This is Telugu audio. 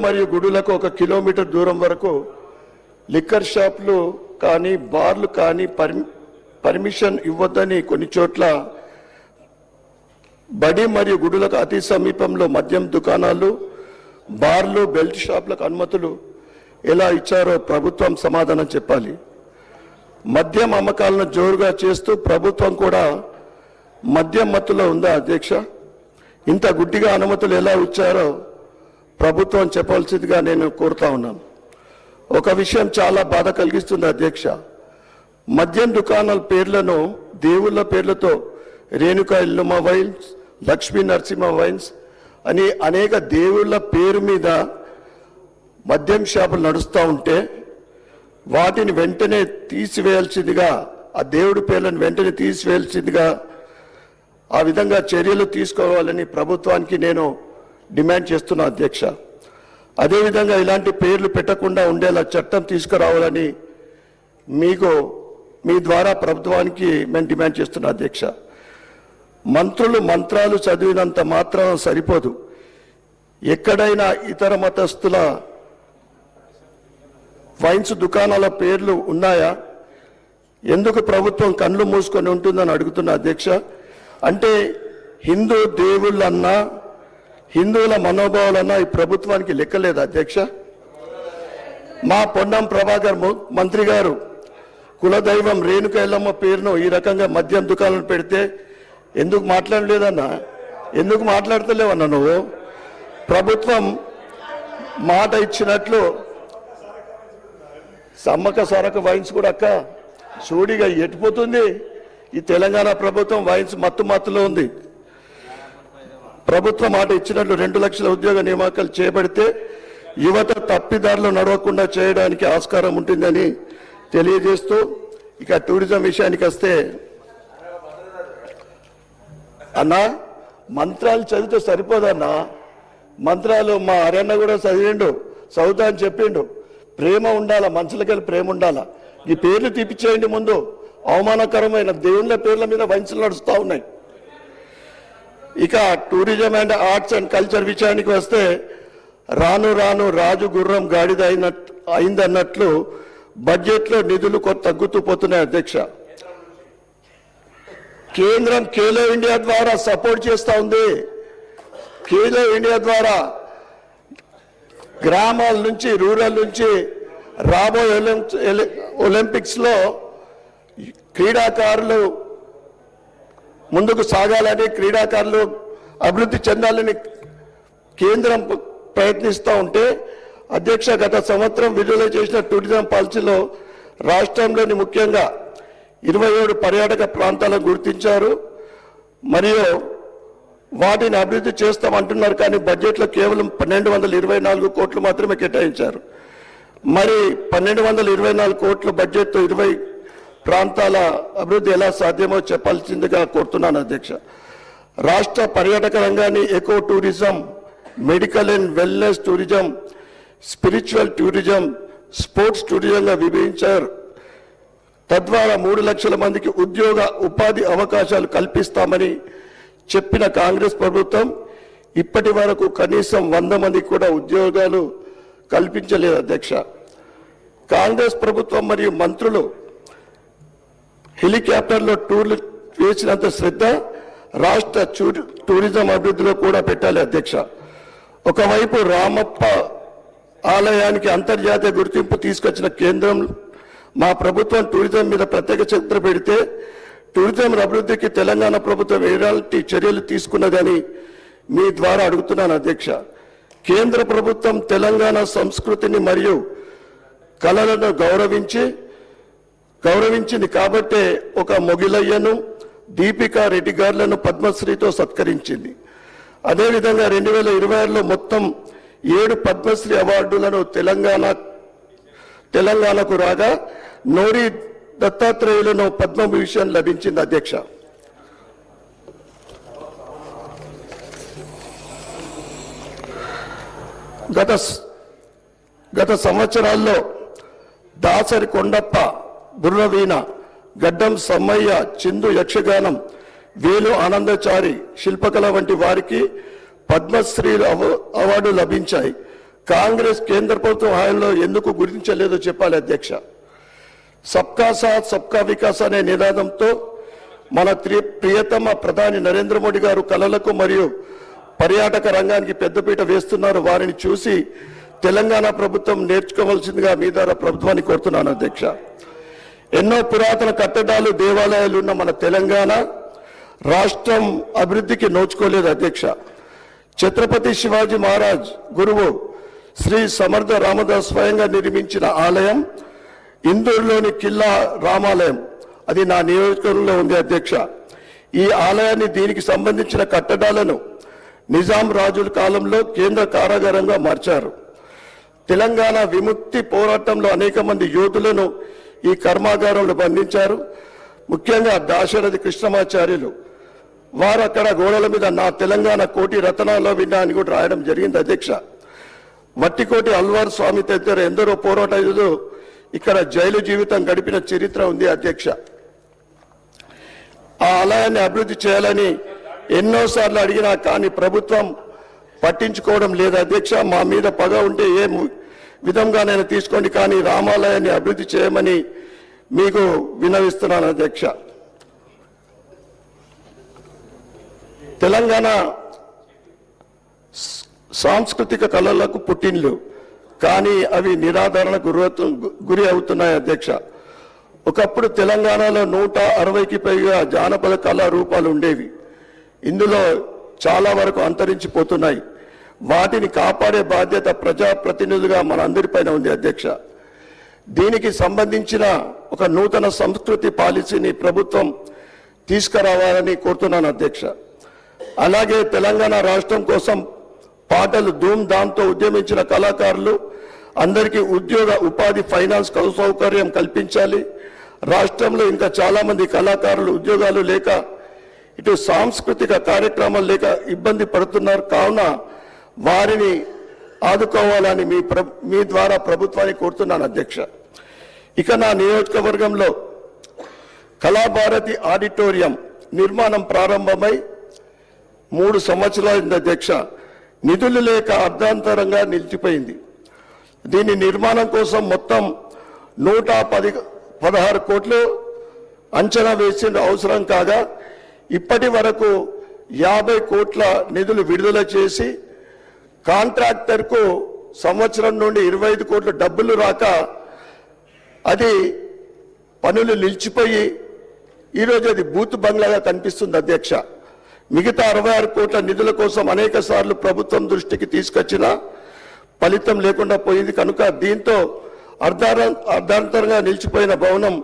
మరియు గుడులకు 1 కిలోమీటర్ దూరం వరకు లిక్కర్ షాపులు కానీ బార్లు కానీ పర్మిషన్ ఇవ్వొద్దని కొన్ని చోట్ల బడి మరియు గుడులకు అతి సమీపంలో మద్యం దుకాణాలు బార్లు బెల్ట్ షాపులకు అనుమతులు ఎలా ఇచ్చారో ప్రభుత్వం సమాధానం చెప్పాలి. మద్యం అమ్మకాలను జోరుగా చేస్తూ ప్రభుత్వం కూడా మద్యం మత్తులో ఉందా అధ్యక్ష? ఇంత గుడ్డిగా అనుమతులు ఎలా ఇచ్చారో ప్రభుత్వం చెప్పవలసిందిగా నేను కోరుతా ఉన్నాను. ఒక విషయం చాలా బాధ కలిగిస్తుంది అధ్యక్ష. మద్యం దుకాణాల పేర్లను దేవుళ్ళ పేర్లతో రేణుకా ఎల్లమ్మ వైన్స్, లక్ష్మీ నరసింహ వైన్స్ అని అనేక దేవుళ్ళ పేరు మీద మద్యం షాపులు నడుస్తూ ఉంటే వాటిని వెంటనే తీసివేయాల్సిందిగా, ఆ దేవుడి పేర్లను వెంటనే తీసివేయాల్సిందిగా ఆ విధంగా చర్యలు తీసుకోవాలని ప్రభుత్వానికి నేను డిమాండ్ చేస్తున్నా అధ్యక్ష. అదేవిధంగా ఇలాంటి పేర్లు పెట్టకుండా ఉండేలా చట్టం తీసుకురావాలని మీ ద్వారా ప్రభుత్వానికి మేము డిమాండ్ చేస్తున్నా అధ్యక్ష. మంత్రులు మంత్రాలు చదివినంత మాత్రం సరిపోదు. ఎక్కడైనా ఇతర మతస్థుల వైన్స్ దుకాణాల పేర్లు ఉన్నాయా? ఎందుకు ప్రభుత్వం కళ్ళు మూసుకొని ఉంటుందని అడుగుతున్నా అధ్యక్ష. అంటే హిందూ దేవుళ్ళన్నా హిందువుల మనోభావాలన్నా ఈ ప్రభుత్వానికి లెక్కలేదు అధ్యక్ష. మా పొన్నం ప్రభాకర్ మంత్రి గారు కులదైవం రేణుక ఎల్లమ్మ పేరును ఈ రకంగా మద్యం దుకాణాలు పెడితే ఎందుకు మాట్లాడలేదన్నా? ఎందుకు మాట్లాడతలేవన్నా నువ్వు? ప్రభుత్వం మాట ఇచ్చినట్లు సమ్మక సరక వైన్స్ కూడా అక్క చూడిగా ఎట్టిపోతుంది. ఈ తెలంగాణ ప్రభుత్వం వైన్స్ మత్తులో ఉంది. ప్రభుత్వం మాట ఇచ్చినట్లు 2 లక్షల ఉద్యోగ నియామకాలు చేపడితే యువత తప్పిదారులు నడవకుండా చేయడానికి ఆస్కారం ఉంటుందని తెలియజేస్తూ, ఇక టూరిజం విషయానికి వస్తే అన్నా మంత్రాలు చదివితే సరిపోదన్నా. మంత్రాలు మా అరన్న కూడా చదువుతా అని చెప్పిండు. ప్రేమ ఉండాలా, మనుషులకెళ్ళి ప్రేమ ఉండాలా. ఈ పేర్లు తీపిచ్చేయండి ముందు. అవమానకరమైన దేవుళ్ళ పేర్ల మీద వైన్స్లు నడుస్తూ ఉన్నాయి. ఇక tourism and arts and culture విషయానికి వస్తే రాను రాను రాజు గుర్రం గాడిద అయిందన్నట్లు బడ్జెట్లో నిధులు తగ్గుతూ పోతున్నాయి అధ్యక్ష. కేంద్రం ఖేలో ఇండియా ద్వారా సపోర్ట్ చేస్తూ ఉంది. ఖేలో ఇండియా ద్వారా గ్రామాల నుంచి రూరల్ నుంచి రాబోయే ఒలింపిక్స్లో క్రీడాకారులు ముందుకు సాగాలని, క్రీడాకారులు అభివృద్ధి చెందాలని కేంద్రం ప్రయత్నిస్తూ ఉంటే అధ్యక్ష, గత సంవత్సరం విడుదల చేసిన టూరిజం పాలసీలో రాష్ట్రంలోని ముఖ్యంగా 27 పర్యాటక ప్రాంతాలను గుర్తించారు మరియు వాటిని అభివృద్ధి చేస్తామంటున్నారు. కానీ బడ్జెట్లో కేవలం 1224 కోట్లు మాత్రమే కేటాయించారు. మరి 1224 కోట్ల బడ్జెట్తో 20 ప్రాంతాల అభివృద్ధి ఎలా సాధ్యమో చెప్పాల్సిందిగా కోరుతున్నాను అధ్యక్ష. రాష్ట్ర పర్యాటక రంగాన్ని eco tourism, medical and wellness tourism, spiritual tourism, sports టూరిజంగా విభజించారు. తద్వారా 3 లక్షల మందికి ఉపాధి అవకాశాలు కల్పిస్తామని చెప్పిన కాంగ్రెస్ ప్రభుత్వం ఇప్పటి వరకు కనీసం 100 మందికి కూడా ఉద్యోగాలు కల్పించలేదు అధ్యక్ష. కాంగ్రెస్ ప్రభుత్వం మరియు మంత్రులు హెలికాప్టర్లో టూర్లు వేసినంత శ్రద్ధ రాష్ట్ర టూరిజం అభివృద్ధిలో కూడా పెట్టాలి అధ్యక్ష. ఒకవైపు రామప్ప ఆలయానికి అంతర్జాతీయ గుర్తింపు తీసుకొచ్చిన కేంద్రం మా ప్రభుత్వం టూరిజం మీద ప్రత్యేక శ్రద్ధ పెడితే టూరిజం అభివృద్ధికి తెలంగాణ ప్రభుత్వం ఎలాంటి చర్యలు తీసుకున్నదని మీ ద్వారా అడుగుతున్నాను అధ్యక్ష. కేంద్ర ప్రభుత్వం తెలంగాణ సంస్కృతిని మరియు కళలను గౌరవించింది కాబట్టే ఒక మొగిలయ్యను, దీపికా రెడ్డి గారులను పద్మశ్రీతో సత్కరించింది. అదేవిధంగా 2026లో మొత్తం 7 పద్మశ్రీ అవార్డులను తెలంగాణకు రాగా నోరి దత్తాత్రేయులను పద్మభూషణ్ లభించింది అధ్యక్ష. గత సంవత్సరాల్లో దాసరి కొండప్ప, బుర్రవీణ, గడ్డం సమ్మయ్య, చిందు యక్షగానం, వేలు ఆనందచారి, శిల్పకళ వంటి వారికి పద్మశ్రీ అవార్డు లభించాయి. కాంగ్రెస్ కేంద్ర ప్రభుత్వం హయాంలో ఎందుకు గుర్తించలేదో చెప్పాలి అధ్యక్ష. సబ్కా సాత్ సబ్కా వికాస్ అనే నినాదంతో మన ప్రియతమ ప్రధాని నరేంద్ర మోడీ గారు కళలకు మరియు పర్యాటక రంగానికి పెద్దపీట వేస్తున్నారు. వారిని చూసి తెలంగాణ ప్రభుత్వం నేర్చుకోవాల్సిందిగా మీ ద్వారా ప్రభుత్వాన్ని కోరుతున్నాను అధ్యక్ష. ఎన్నో పురాతన కట్టడాలు దేవాలయాలు ఉన్న మన తెలంగాణ రాష్ట్రం అభివృద్ధికి నోచుకోలేదు అధ్యక్ష. ఛత్రపతి శివాజీ మహారాజ్ గురువు శ్రీ సమర్థ రామదాస్ స్వయంగా నిర్మించిన ఆలయం ఇందూరులోని కిల్లా రామాలయం, అది నా నియోజకవర్గంలో ఉంది అధ్యక్ష. ఈ ఆలయాన్ని దీనికి సంబంధించిన కట్టడాలను నిజాం రాజుల కాలంలో కేంద్ర కారాగారంగా మార్చారు. తెలంగాణ విముక్తి పోరాటంలో అనేక మంది యోధులను ఈ కర్మాగారంలో బంధించారు. ముఖ్యంగా దాశరథి కృష్ణమాచార్యులు వారు అక్కడ గోడల మీద నా తెలంగాణ కోటి రతనాల్లో విన్నా అని కూడా రాయడం జరిగింది అధ్యక్ష. వట్టికోటి అల్వార్ స్వామి తదితర ఎందరో పోరాట యోధులు ఇక్కడ జైలు జీవితం గడిపిన చరిత్ర ఉంది అధ్యక్ష. ఆ ఆలయాన్ని అభివృద్ధి చేయాలని ఎన్నోసార్లు అడిగినా కానీ ప్రభుత్వం పట్టించుకోవడం లేదు అధ్యక్ష. మా మీద పగ ఉంటే ఏ విధంగానైనా తీసుకోండి, కానీ రామాలయాన్ని అభివృద్ధి చేయమని మీకు విన్నవిస్తున్నాను అధ్యక్ష. తెలంగాణ సాంస్కృతిక కళలకు పుట్టిన్లు, కానీ అవి నిరాదరణకు గురి అవుతున్నాయి అధ్యక్ష. ఒకప్పుడు తెలంగాణలో 160కి పైగా జానపద కళా రూపాలు ఉండేవి. ఇందులో చాలా వరకు అంతరించిపోతున్నాయి. వాటిని కాపాడే బాధ్యత ప్రజాప్రతినిధులుగా మన అందరిపైన ఉంది అధ్యక్ష. దీనికి సంబంధించిన ఒక నూతన సంస్కృతి పాలసీని ప్రభుత్వం తీసుకురావాలని కోరుతున్నాను అధ్యక్ష. అలాగే తెలంగాణ రాష్ట్రం కోసం పాటలు ధూమ్ధాంతో ఉద్యమించిన కళాకారులు అందరికీ ఉద్యోగ ఉపాధి ఫైనాన్స్ సౌకర్యం కల్పించాలి. రాష్ట్రంలో ఇంకా చాలా మంది కళాకారులు ఉద్యోగాలు లేక ఇటు సాంస్కృతిక కార్యక్రమాలు లేక ఇబ్బంది పడుతున్నారు. కావున వారిని ఆదుకోవాలని మీ ద్వారా ప్రభుత్వాన్ని కోరుతున్నాను అధ్యక్ష. ఇక నా నియోజకవర్గంలో కళాభారతి ఆడిటోరియం నిర్మాణం ప్రారంభమై 3 సంవత్సరాలైంది అధ్యక్ష. నిధులు లేక అర్ధాంతరంగా నిలిచిపోయింది. దీని నిర్మాణం కోసం మొత్తం 116 కోట్లు అంచనా వేసిన అవసరం కాగా ఇప్పటి వరకు 50 కోట్ల నిధులు విడుదల చేసి కాంట్రాక్టర్కు సంవత్సరం నుండి 25 కోట్ల డబ్బులు రాక అది పనులు నిలిచిపోయి ఈరోజు అది బూత్ బంగ్లాగా కనిపిస్తుంది అధ్యక్ష. మిగతా 66 కోట్ల నిధుల కోసం అనేక సార్లు ప్రభుత్వం దృష్టికి తీసుకొచ్చినా ఫలితం లేకుండా పోయింది. కనుక దీంతో అర్ధాంతరంగా నిలిచిపోయిన భవనం